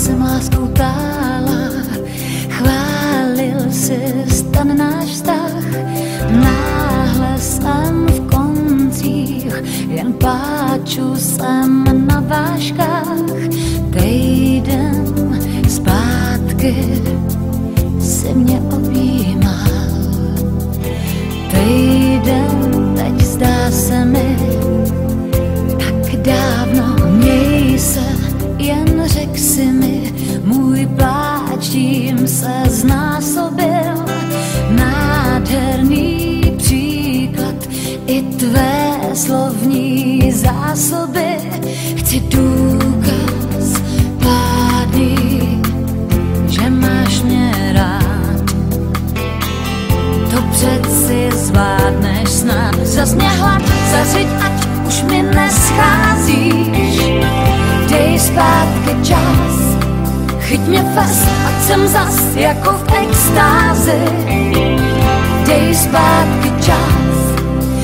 jsem láskou tála, chválil si ten náš vztah. Náhle jsem v koncích, jen pláču jsem na vážkách. Týden zpátky si mě objímal. Týden, teď zdá se mi tak dávno. Měj se, jen řek si mi, můj pláč tím se znásobil. Nádherný příklad i tvé slovní zásoby. Chci důkaz pádný, že máš mě rád. To přeci zvládneš snad. Zas mě hlad, zařiď, ať už mi nescházíš. Dej zpátky čas, chyť mě fest, ať jsem zas jako v extázi. Dej zpátky čas,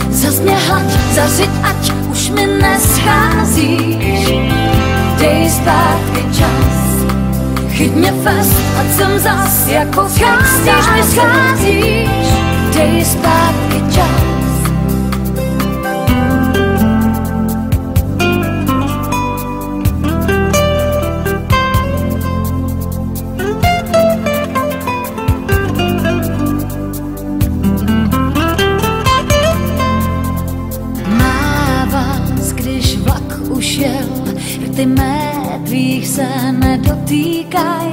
zas mě hlad, zařiď, ať už mi nescházíš. Dej zpátky čas, chyť mě fest, ať jsem zas jako v extázi. Dej zpátky čas. Ty mé tvých se nedotýkaj,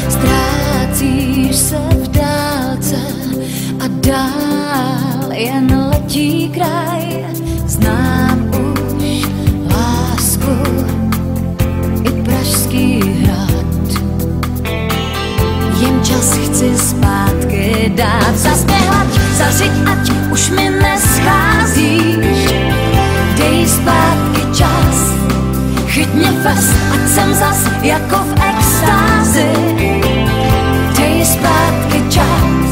ztrácíš se v dálce a dál jen letí kraj. Znám už lásku i Pražský hrad, jen čas chci zpátky dát. Zas mě hlad, zařiď, ať už mi nescházíš. Dej zpátky čas, chyť mě fest, ať jsem zas jako v extázi. Dej zpátky čas.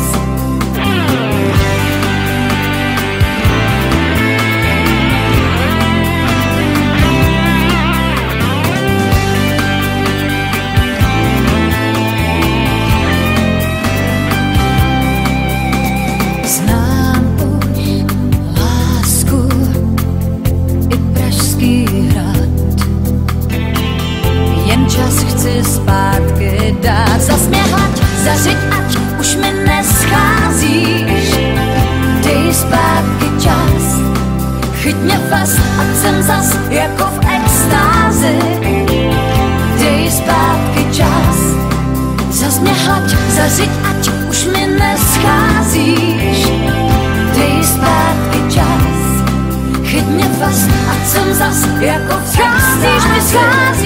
Znám už lásku i Pražský hrad, jen čas chci zpátky dát. Zas mě hlad, zařiď, ať už mi nescházíš. Dej zpátky čas, chyť mě fest, ať jsem zas jako v extázi. Dej zpátky čas, zas mě hlad, zařiď, ať už mi nescházíš. Dej zpátky čas, chyť mě fest, ať jsem zas jako v extázi.